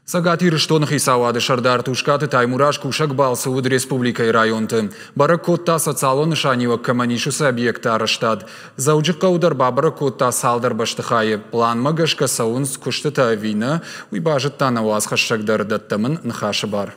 Сагати Риштон Хисавады Шардар Тушкаты Таймураш Кушак Балсауд Республикой районты. Баракотта социалон шанива команишусы объекта Араштад. Зауджика удар баракотта салдар баштыхайы. План магашка саунс куштыта вина. Уйбажыт танаваз хашшагдар даттамын нхашы бар.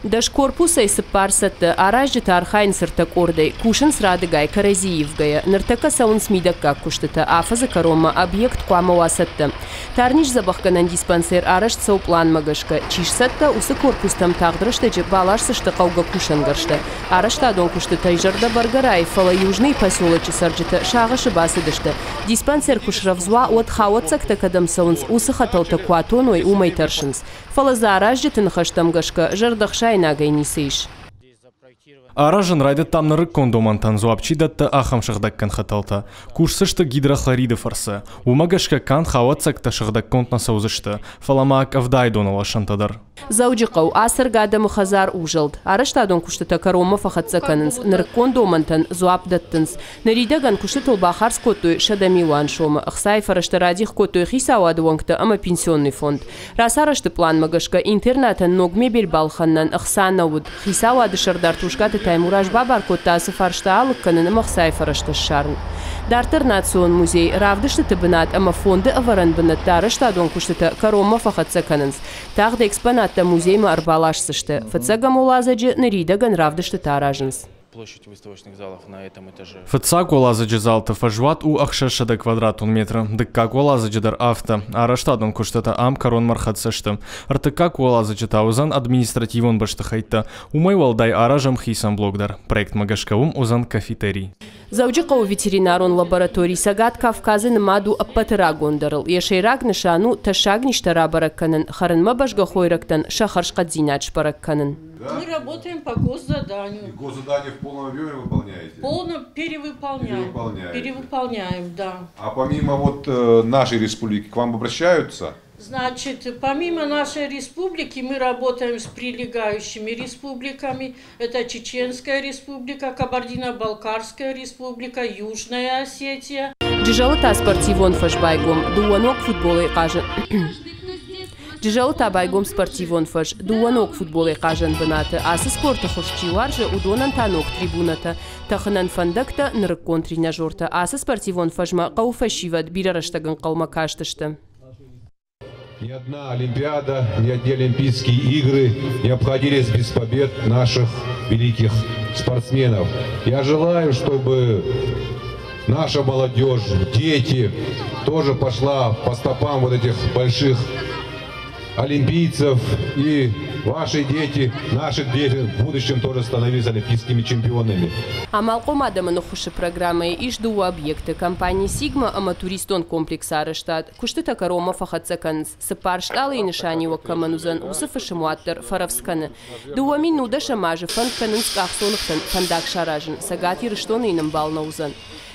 Даш корпуса и сыпарсатты аражы тархайн сыртак ордай, кушын срадыгай каразиевгая, ныртака саун смидакка куштыта, афаза карома объект куамавасатты. Тарниш забахканан диспансер араж цау план магашка, чишсатта усы корпустам тағдырыштыжы балашсышты қауға кушангаршты. Арашта дон куштыта ижарда баргарай, фала южный поселочы сарджыта шағышы басыдышты. Диспансер кушравзуа от хауатсакта кадам саунс усы хаталта куатоной умай таршынс. Фала за аражжытын хаштамгашка, жардахшай нагайнисыш. Аражын райды тамныры кондомантан зуапчидатты ахам шагдаккан хаталта. Курсышты гидрохлориды фарсы. Умагашка кан хаватсакта шагдак контна саузышты. Фаламаак авдай донала шантадар. Зауджикау асыр гадамы хазар ужылд. Араштадон куштыта карома фахатсаканынс. Ныр кондомантан зуапдаттынс. Наридаган куштытыл бахарс котуй шадамилуан шома. Ахсай фарашты радих котуй хисауадуангта ама пенсионный фонд. Расарашты план магашка интернатан ногме бельбалханнан ахсанауд. Хисауады шардар тушкаты Таймураш бабар коттасы фаршта алык каныны махсай фарашты шарн. Дартыр национ музей равдышты тыбынат, ама фонды аваран бынат дарыштадон куштыта карома фахатсаканынс. Тағда экспонатта музейма арбалашсышты. Фацагам улазаджи наридаган равдышты таражынс. Площадь выставочных залов на этом этаже. Фацак улазаджи залты фажват у ахшашада квадратун метра. Дыккак улазаджи дар авто. Араштадон куштыта ам карон мархатсышты. Артыккак улазаджи таузан административон баштыхайтта. Умай валдай аражам хисан блогдар. Проект магашкаум узан кафетерий. Зауджикау ветеринарон лабораторий сагат Кавказы намаду аппатыра гондарыл. Ешейрак нышану ташагништара баракканын. Харынма башга хойрактан шахаршкадзинач баракканын. Мы работаем по госзаданию. И госзадание в полном объеме выполняете? Полно перевыполняем. Перевыполняем, да. А помимо вот нашей республики к вам обращаются? Значит, помимо нашей республики мы работаем с прилегающими республиками. Это Чеченская республика, Кабардино-Балкарская республика, Южная Осетия. Джижалыта спортивон фашбайгом, дуанок футболы кажен. Джижалыта байгом спортивон фаш, дуанок футболы кажен бынаты. Асы спорта хошчилар же удонан танок трибуната. Тахынан фандакта нырыккон тренажерта. Асы спортивон фашма кауфашиват бирараштаган калмакаштышты. Ни одна Олимпиада, ни одни Олимпийские игры не обходились без побед наших великих спортсменов. Я желаю, чтобы наша молодежь, дети тоже пошла по стопам вот этих больших олимпийцев, и ваши дети, наши дети в будущем тоже становились олимпийскими чемпионами. Амалком адамын ухушы программы ижду объекты компании Сигма аматуристон комплекса Араштад. Куштыта карома фахатсаканс. Сыпаршталы и нишанива каманузан усыфышымуаттыр фаравсканы. Дуами нуда шамажы фанканынск ахсонықтан фандак шаражын. Сагати рыштон иным балнаузан.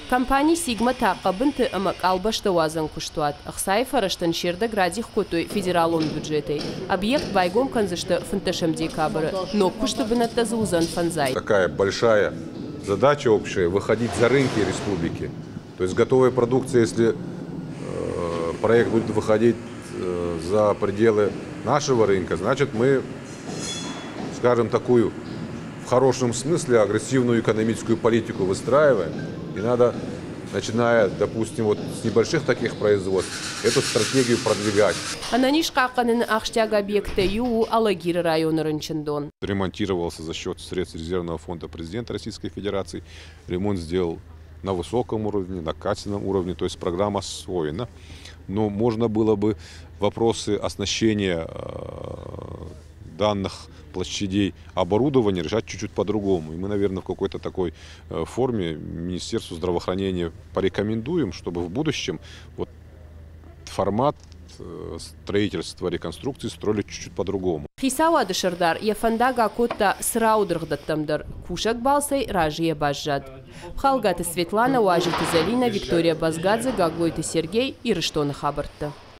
Компания Сигма тақабынты амак албашты вазан куштуат. Ахсай фараштан шерда градих котой федералон бюджетой. Объект байгом канзышты фанташем декабры. Но кушты бынатта заузан фанзай. Такая большая задача общая — выходить за рынки республики. То есть готовая продукция, если проект будет выходить за пределы нашего рынка, значит мы, скажем, такую в хорошем смысле агрессивную экономическую политику выстраиваем. И надо, начиная, допустим, вот с небольших таких производств, эту стратегию продвигать. Ремонтировался за счет средств резервного фонда президента Российской Федерации. Ремонт сделал на высоком уровне, на качественном уровне, то есть программа освоена. Но можно было бы вопросы оснащения данных площадей оборудования решать чуть-чуть по-другому. И мы, наверное, в какой-то такой форме Министерству здравоохранения порекомендуем, чтобы в будущем вот формат строительства, реконструкции строили чуть-чуть по-другому. Хисауады шардар, яфандага котта сраудыргдаттамдар. Кушак балсай ражия бажжад. Пхалгаты Светлана, Уажиты Залина, Виктория Базгадзе, Гаглойты Сергей и Рыштоны Хабартта.